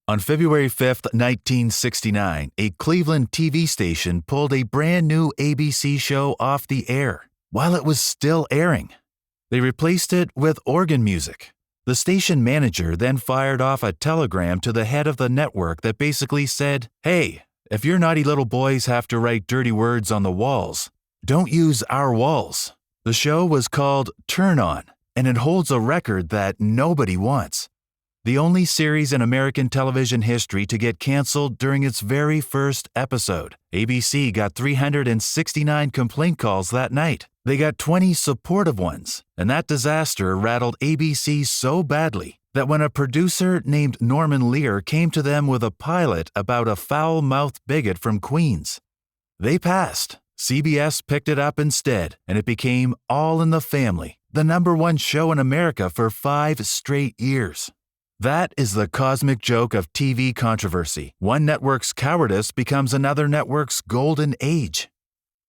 On February 5th, 1969, a Cleveland TV station pulled a brand new ABC show off the air while it was still airing. They replaced it with organ music. The station manager then fired off a telegram to the head of the network that basically said, "Hey, if your naughty little boys have to write dirty words on the walls, don't use our walls." The show was called Turn On, and it holds a record that nobody wants. The only series in American television history to get canceled during its very first episode. ABC got 369 complaint calls that night. They got 20 supportive ones, and that disaster rattled ABC so badly that when a producer named Norman Lear came to them with a pilot about a foul-mouthed bigot from Queens, they passed. CBS picked it up instead, and it became All in the Family, the #1 show in America for 5 straight years. That is the cosmic joke of TV controversy. One network's cowardice becomes another network's golden age.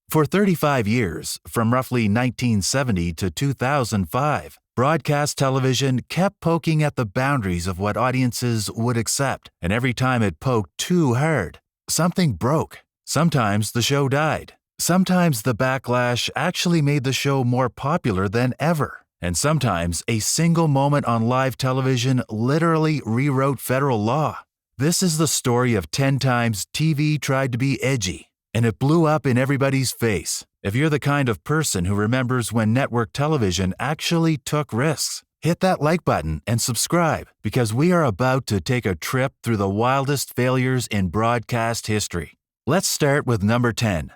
For 35 years, from roughly 1970 to 2005, broadcast television kept poking at the boundaries of what audiences would accept, and every time it poked too hard, something broke. Sometimes the show died. Sometimes the backlash actually made the show more popular than ever. And sometimes a single moment on live television literally rewrote federal law. This is the story of 10 times TV tried to be edgy, and it blew up in everybody's face. If you're the kind of person who remembers when network television actually took risks, hit that like button and subscribe, because we are about to take a trip through the wildest failures in broadcast history. Let's start with number 10.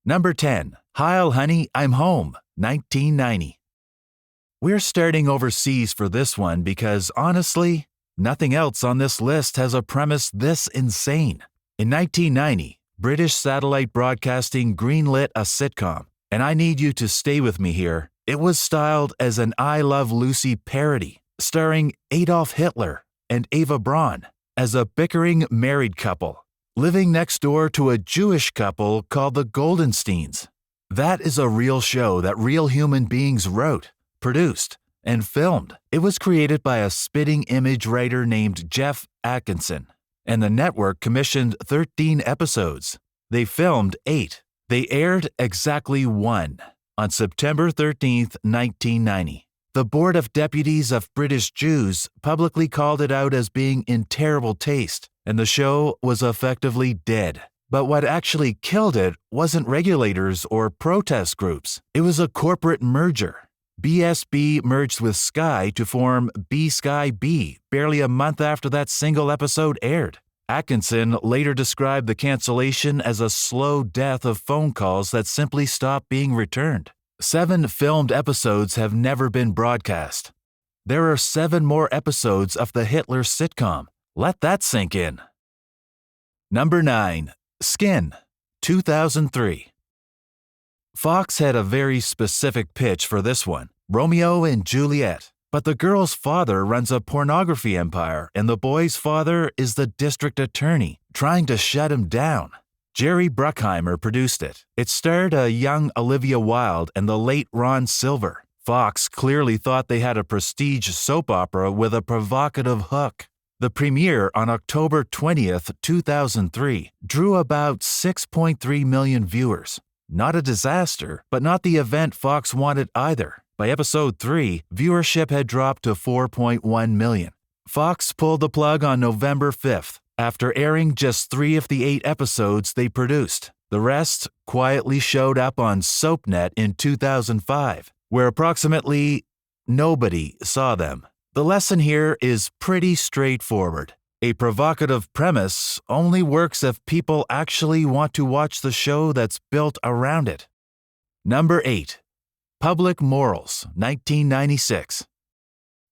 Number 10. Heil, Honey, I'm Home, 1990. We're starting overseas for this one because, honestly, nothing else on this list has a premise this insane. In 1990, British satellite broadcasting greenlit a sitcom, and I need you to stay with me here. It was styled as an I Love Lucy parody, starring Adolf Hitler and Eva Braun as a bickering married couple, living next door to a Jewish couple called the Goldensteins. That is a real show that real human beings wrote, produced, and filmed. It was created by a spitting image writer named Jeff Atkinson, and the network commissioned 13 episodes. They filmed 8. They aired exactly 1 on September 13th, 1990. The Board of Deputies of British Jews publicly called it out as being in terrible taste, and the show was effectively dead. But what actually killed it wasn't regulators or protest groups. It was a corporate merger. BSB merged with Sky to form B-Sky B barely a month after that single episode aired. Atkinson later described the cancellation as a slow death of phone calls that simply stopped being returned. 7 filmed episodes have never been broadcast. There are 7 more episodes of the Hitler sitcom. Let that sink in. Number 9. Skin, 2003. Fox had a very specific pitch for this one, Romeo and Juliet. But the girl's father runs a pornography empire, and the boy's father is the district attorney, trying to shut him down. Jerry Bruckheimer produced it. It starred a young Olivia Wilde and the late Ron Silver. Fox clearly thought they had a prestige soap opera with a provocative hook. The premiere on October 20th, 2003, drew about 6.3 million viewers. Not a disaster, but not the event Fox wanted either. By episode 3, viewership had dropped to 4.1 million. Fox pulled the plug on November 5th, after airing just 3 of the 8 episodes they produced. The rest quietly showed up on SoapNet in 2005, where approximately nobody saw them. The lesson here is pretty straightforward. A provocative premise only works if people actually want to watch the show that's built around it. Number 8. Public Morals, 1996.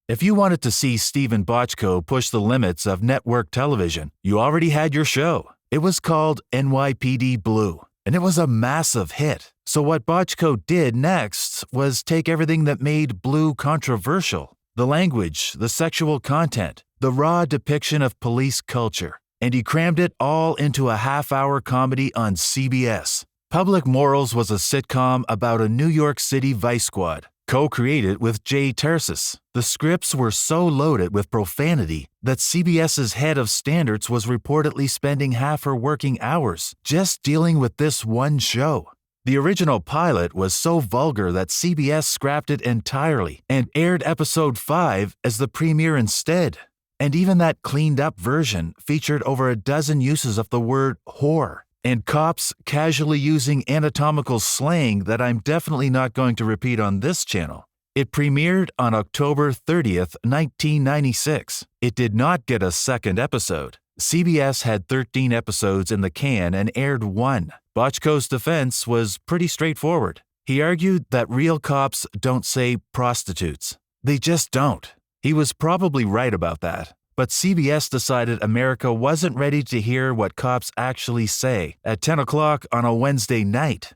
If you wanted to see Stephen Bochco push the limits of network television, you already had your show. It was called NYPD Blue, and it was a massive hit. So what Bochco did next was take everything that made Blue controversial, the language, the sexual content, the raw depiction of police culture, and he crammed it all into a half-hour comedy on CBS. Public Morals was a sitcom about a New York City vice squad. Co-created with Jay Tarsis, the scripts were so loaded with profanity that CBS's head of standards was reportedly spending half her working hours just dealing with this one show. The original pilot was so vulgar that CBS scrapped it entirely and aired episode 5 as the premiere instead. And even that cleaned-up version featured over a dozen uses of the word whore, and cops casually using anatomical slang that I'm definitely not going to repeat on this channel. It premiered on October 30th, 1996. It did not get a second episode. CBS had 13 episodes in the can and aired 1. Bochco's defense was pretty straightforward. He argued that real cops don't say prostitutes. They just don't. He was probably right about that. But CBS decided America wasn't ready to hear what cops actually say at 10 o'clock on a Wednesday night.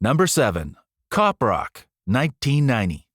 Number 7. Cop Rock, 1990.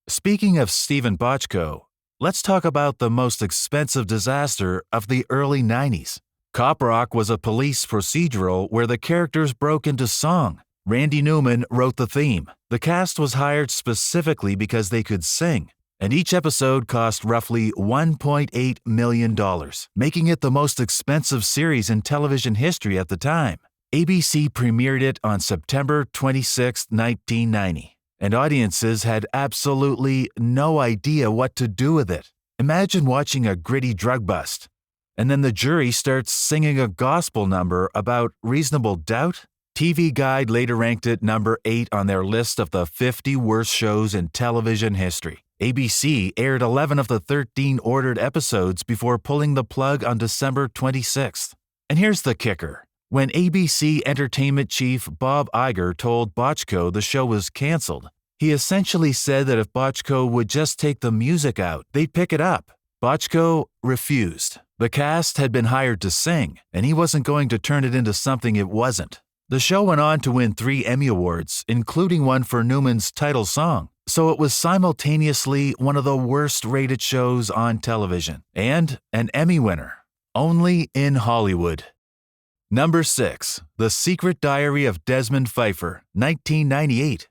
Speaking of Stephen Bochco, let's talk about the most expensive disaster of the early 90s. Cop Rock was a police procedural where the characters broke into song. Randy Newman wrote the theme. The cast was hired specifically because they could sing. And each episode cost roughly $1.8 million, making it the most expensive series in television history at the time. ABC premiered it on September 26, 1990, and audiences had absolutely no idea what to do with it. Imagine watching a gritty drug bust, and then the jury starts singing a gospel number about reasonable doubt. TV Guide later ranked it number 8 on their list of the 50 worst shows in television history. ABC aired 11 of the 13 ordered episodes before pulling the plug on December 26th. And here's the kicker. When ABC entertainment chief Bob Iger told Bochco the show was canceled, he essentially said that if Bochco would just take the music out, they'd pick it up. Bochco refused. The cast had been hired to sing, and he wasn't going to turn it into something it wasn't. The show went on to win 3 Emmy Awards, including one for Newman's title song. So it was simultaneously one of the worst-rated shows on television and an Emmy winner, only in Hollywood. Number 6. The Secret Diary of Desmond Pfeiffer, 1998.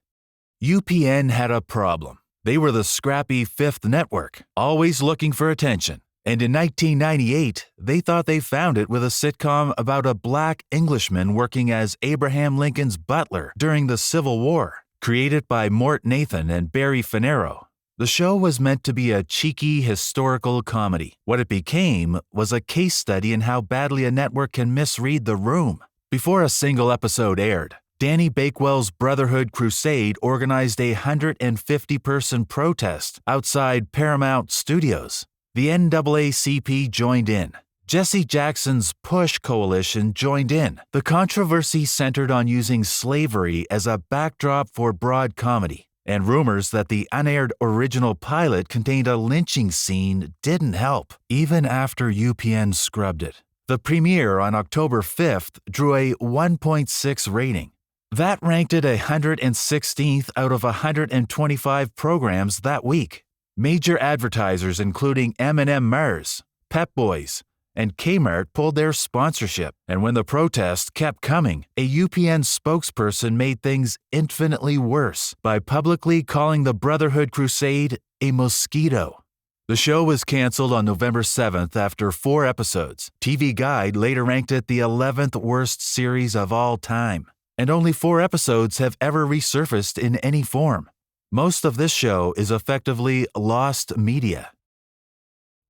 UPN had a problem. They were the scrappy fifth network, always looking for attention. And in 1998, they thought they found it with a sitcom about a black Englishman working as Abraham Lincoln's butler during the Civil War. Created by Mort Nathan and Barry Finero, the show was meant to be a cheeky historical comedy. What it became was a case study in how badly a network can misread the room. Before a single episode aired, Danny Bakewell's Brotherhood Crusade organized a 150-person protest outside Paramount Studios. The NAACP joined in. Jesse Jackson's Push Coalition joined in. The controversy centered on using slavery as a backdrop for broad comedy, and rumors that the unaired original pilot contained a lynching scene didn't help, even after UPN scrubbed it. The premiere on October 5th drew a 1.6 rating. That ranked it 116th out of 125 programs that week. Major advertisers including M&M Mars, Pep Boys, and Kmart pulled their sponsorship, and when the protest kept coming, a UPN spokesperson made things infinitely worse by publicly calling the Brotherhood Crusade a mosquito. The show was canceled on November 7th after 4 episodes. TV Guide later ranked it the 11th worst series of all time, and only 4 episodes have ever resurfaced in any form. Most of this show is effectively lost media.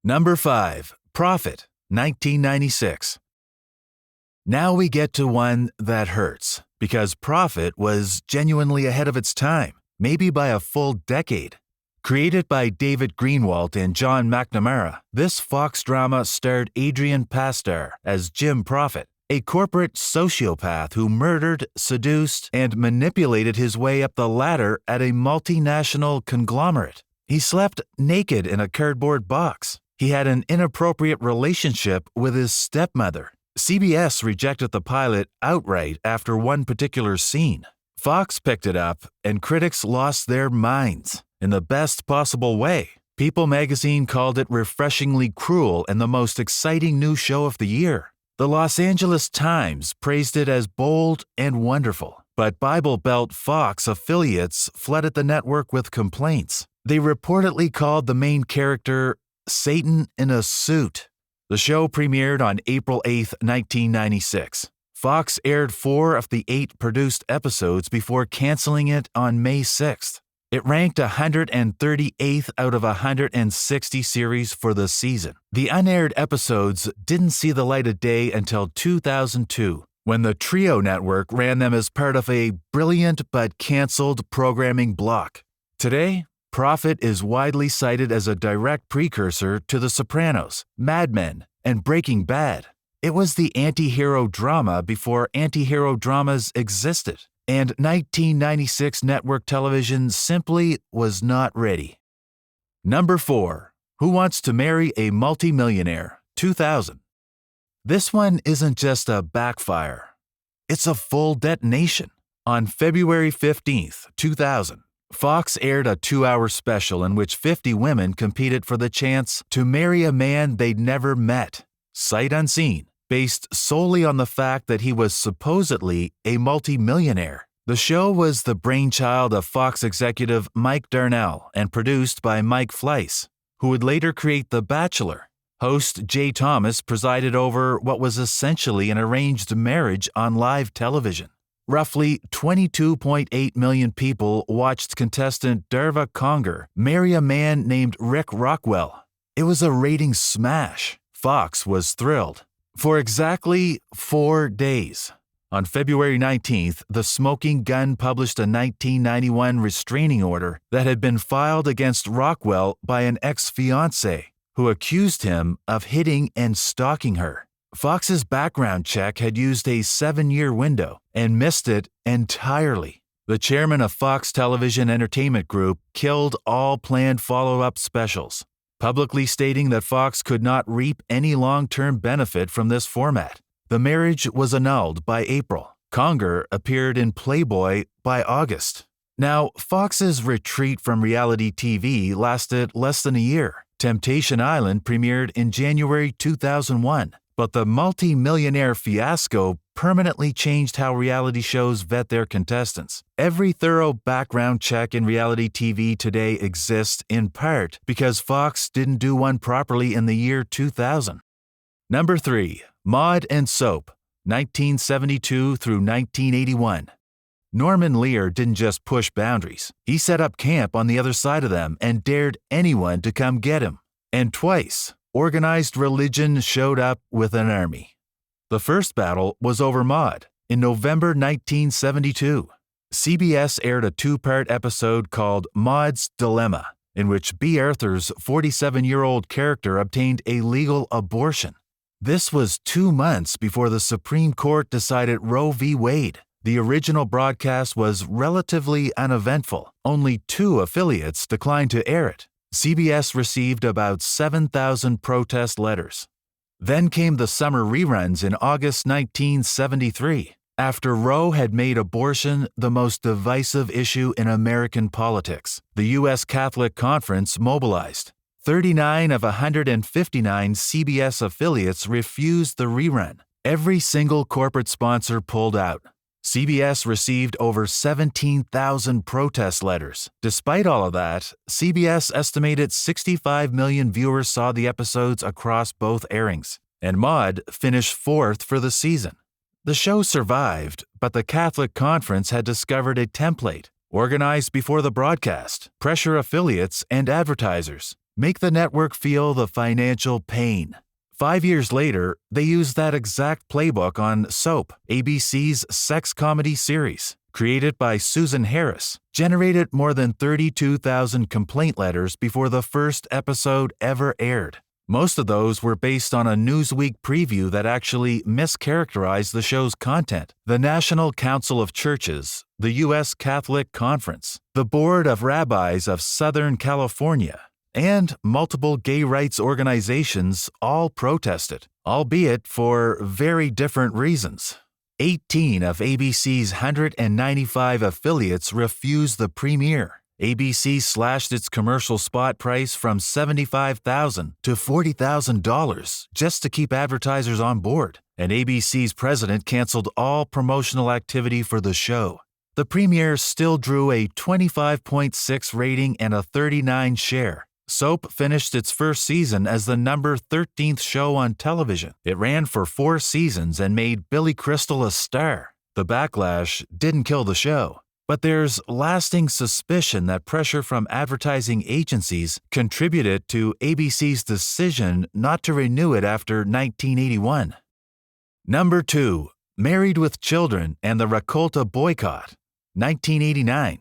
Number 5. Profit, 1996. Now we get to one that hurts, because Profit was genuinely ahead of its time, maybe by a full decade. Created by David Greenwalt and John McNamara, this Fox drama starred Adrian Pastar as Jim Profit, a corporate sociopath who murdered, seduced, and manipulated his way up the ladder at a multinational conglomerate. He slept naked in a cardboard box. He had an inappropriate relationship with his stepmother. CBS rejected the pilot outright after one particular scene. Fox picked it up, and critics lost their minds in the best possible way. People magazine called it refreshingly cruel and the most exciting new show of the year. The Los Angeles Times praised it as bold and wonderful. But Bible Belt Fox affiliates flooded the network with complaints. They reportedly called the main character Satan in a suit. The show premiered on April 8, 1996. Fox aired 4 of the 8 produced episodes before canceling it on May 6th. It ranked 138th out of 160 series for the season. The unaired episodes didn't see the light of day until 2002, when the Trio network ran them as part of a brilliant but canceled programming block. Today, Prophet is widely cited as a direct precursor to The Sopranos, Mad Men, and Breaking Bad. It was the anti-hero drama before anti-hero dramas existed, and 1996 network television simply was not ready. Number 4. Who Wants to Marry a Multi-Millionaire? 2000. This one isn't just a backfire. It's a full detonation. On February 15th, 2000, Fox aired a 2-hour special in which 50 women competed for the chance to marry a man they'd never met, sight unseen, based solely on the fact that he was supposedly a multi-millionaire. The show was the brainchild of Fox executive Mike Darnell and produced by Mike Fleiss, who would later create The Bachelor. Host Jay Thomas presided over what was essentially an arranged marriage on live television. Roughly 22.8 million people watched contestant Derva Conger marry a man named Rick Rockwell. It was a ratings smash. Fox was thrilled. For exactly 4 days. On February 19th, the Smoking Gun published a 1991 restraining order that had been filed against Rockwell by an ex-fiancée who accused him of hitting and stalking her. Fox's background check had used a 7-year window and missed it entirely. The chairman of Fox Television Entertainment Group killed all planned follow-up specials, publicly stating that Fox could not reap any long-term benefit from this format. The marriage was annulled by April. Conger appeared in Playboy by August. Now, Fox's retreat from reality TV lasted less than a year. Temptation Island premiered in January 2001. But the multi-millionaire fiasco permanently changed how reality shows vet their contestants. Every thorough background check in reality TV today exists in part because Fox didn't do one properly in the year 2000. Number 3. Maude and Soap, 1972 through 1981. Norman Lear didn't just push boundaries. He set up camp on the other side of them and dared anyone to come get him. And twice, organized religion showed up with an army. The first battle was over Maude in November 1972. CBS aired a 2-part episode called Maude's Dilemma, in which B. Arthur's 47-year-old character obtained a legal abortion. This was 2 months before the Supreme Court decided Roe v. Wade. The original broadcast was relatively uneventful. Only 2 affiliates declined to air it. CBS received about 7,000 protest letters. Then came the summer reruns in August 1973, after Roe had made abortion the most divisive issue in American politics. The U.S. Catholic Conference mobilized. 39 of 159 CBS affiliates refused the rerun. Every single corporate sponsor pulled out. CBS received over 17,000 protest letters. Despite all of that, CBS estimated 65 million viewers saw the episodes across both airings, and Maude finished 4th for the season. The show survived, but the Catholic Conference had discovered a template, organized before the broadcast, pressure affiliates and advertisers, make the network feel the financial pain. 5 years later, they used that exact playbook on Soap, ABC's sex comedy series. Created by Susan Harris, generated more than 32,000 complaint letters before the first episode ever aired. Most of those were based on a Newsweek preview that actually mischaracterized the show's content. The National Council of Churches, the U.S. Catholic Conference, the Board of Rabbis of Southern California, and multiple gay rights organizations all protested, albeit for very different reasons. 18 of ABC's 195 affiliates refused the premiere. ABC slashed its commercial spot price from $75,000 to $40,000 just to keep advertisers on board, and ABC's president canceled all promotional activity for the show. the premiere still drew a 25.6 rating and a 39 share. Soap finished its first season as the number 13th show on television. It ran for 4 seasons and made Billy Crystal a star. The Backlash didn't kill the show, but there's lasting suspicion that pressure from advertising agencies contributed to ABC's decision not to renew it after 1981. Number 2. Married with Children and the Rakolta Boycott, 1989.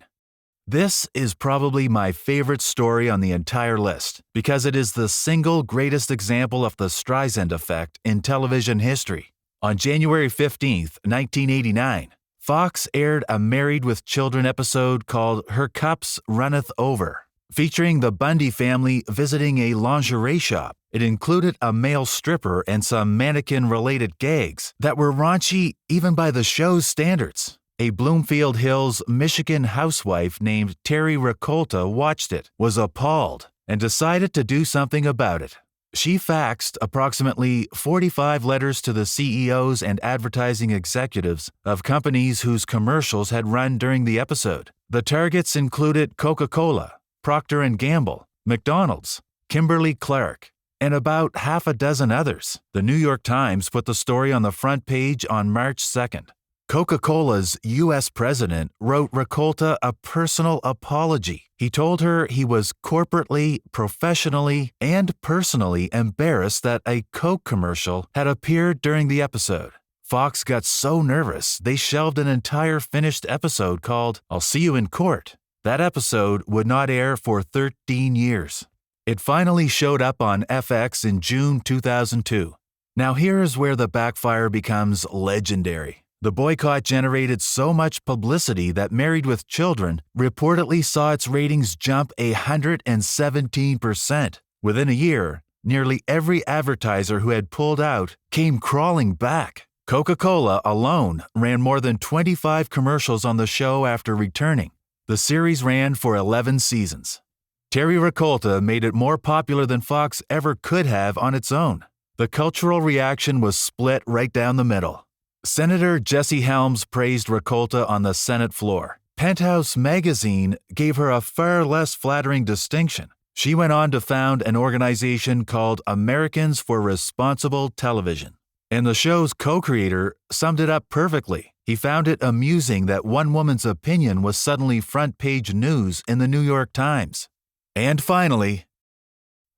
This is probably my favorite story on the entire list because it is the single greatest example of the Streisand effect in television history. On January 15, 1989, Fox aired a Married with Children episode called Her Cups Runneth Over, featuring the Bundy family visiting a lingerie shop. It included a male stripper and some mannequin-related gags that were raunchy even by the show's standards. A Bloomfield Hills, Michigan housewife named Terry Rakolta watched it, was appalled, and decided to do something about it. She faxed approximately 45 letters to the CEOs and advertising executives of companies whose commercials had run during the episode. The targets included Coca-Cola, Procter & Gamble, McDonald's, Kimberly-Clark, and about half a dozen others. The New York Times put the story on the front page on March 2nd. Coca-Cola's U.S. president wrote Rakolta a personal apology. He told her he was corporately, professionally, and personally embarrassed that a Coke commercial had appeared during the episode. Fox got so nervous they shelved an entire finished episode called I'll See You in Court. That episode would not air for 13 years. It finally showed up on FX in June 2002. Now here's where the Backfire becomes legendary. The boycott generated so much publicity that Married with Children reportedly saw its ratings jump 117%. Within a year, nearly every advertiser who had pulled out came crawling back. Coca-Cola alone ran more than 25 commercials on the show after returning. The series ran for 11 seasons. Terry Rakolta made it more popular than Fox ever could have on its own. The cultural reaction was split right down the middle. Senator Jesse Helms praised Rakolta on the Senate floor. Penthouse magazine gave her a far less flattering distinction. She went on to found an organization called Americans for Responsible Television. And the show's co-creator summed it up perfectly. He found it amusing that one woman's opinion was suddenly front-page news in the New York Times. And finally,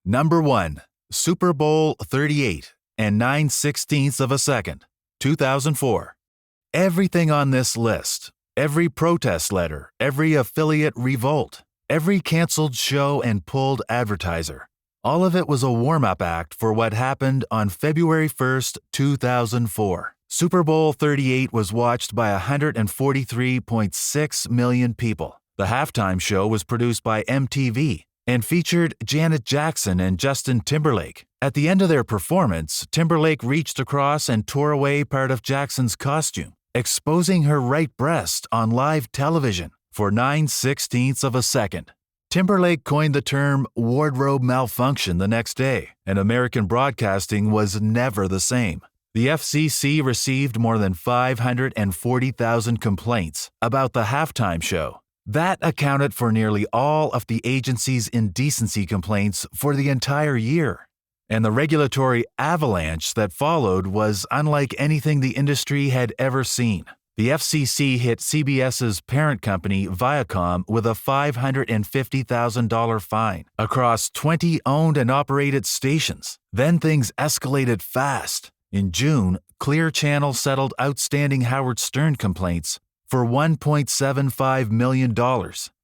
number 1, Super Bowl XXXVIII and 9/16 of a second. 2004. Everything on this list, every protest letter, every affiliate revolt, every canceled show and pulled advertiser, all of it was a warm-up act for what happened on February 1st, 2004. Super Bowl XXXVIII was watched by 143.6 million people. The halftime show was produced by MTV and featured Janet Jackson and Justin Timberlake. At the end of their performance, Timberlake reached across and tore away part of Jackson's costume, exposing her right breast on live television for 9/16 of a second. Timberlake coined the term wardrobe malfunction the next day, and American broadcasting was never the same. The FCC received more than 540,000 complaints about the halftime show. That accounted for nearly all of the agency's indecency complaints for the entire year. And the regulatory avalanche that followed was unlike anything the industry had ever seen. The FCC hit CBS's parent company, Viacom, with a $550,000 fine across 20 owned and operated stations. Then things escalated fast. In June, Clear Channel settled outstanding Howard Stern complaints for $1.75 million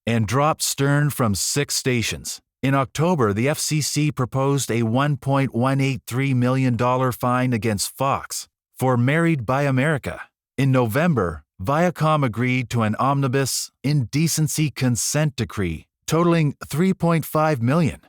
and dropped Stern from 6 stations. In October, the FCC proposed a $1.183 million fine against Fox for Married by America. In November, Viacom agreed to an omnibus indecency consent decree totaling $3.5 million.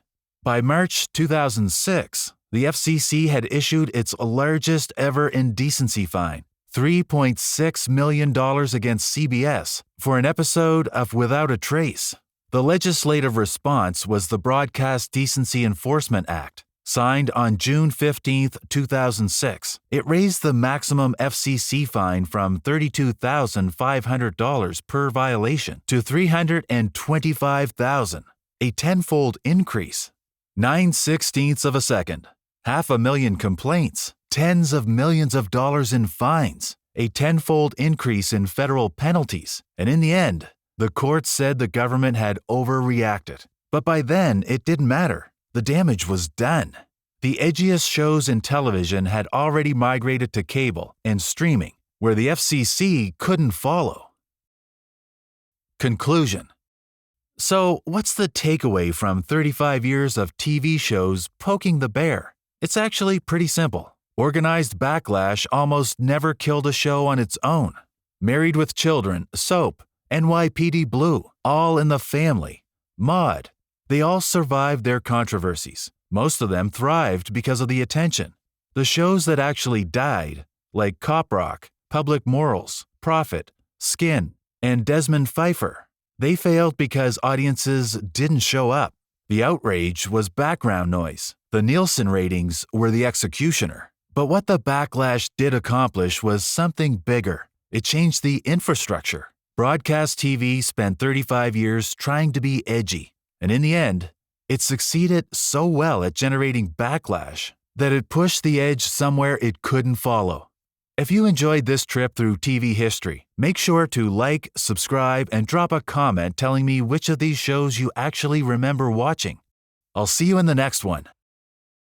By March 2006, the FCC had issued its largest ever indecency fine, $3.6 million against CBS for an episode of Without a Trace. The legislative response was the Broadcast Decency Enforcement Act, Signed on June 15, 2006, it raised the maximum FCC fine from $32,500 per violation to $325,000, a tenfold increase. 9/16 of a second, 500,000 complaints, tens of millions of dollars in fines, a tenfold increase in federal penalties, and in the end, the court said the government had overreacted. But by then, it didn't matter. The damage was done. The edgiest shows in television had already migrated to cable and streaming, where the FCC couldn't follow. Conclusion. So, what's the takeaway from 35 years of TV shows poking the bear? It's actually pretty simple. Organized Backlash almost never killed a show on its own. Married with Children, Soap, NYPD Blue, All in the Family, Maude, they all survived their controversies. Most of them thrived because of the attention. The shows that actually died, like Cop Rock, Public Morals, Profit, Skin, and Desmond Pfeiffer, they failed because audiences didn't show up. The outrage was background noise. The Nielsen ratings were the executioner. But what the Backlash did accomplish was something bigger. It changed the infrastructure. Broadcast TV spent 35 years trying to be edgy, and in the end, it succeeded so well at generating backlash that it pushed the edge somewhere it couldn't follow. If you enjoyed this trip through TV history, make sure to like, subscribe, and drop a comment telling me which of these shows you actually remember watching. I'll see you in the next one.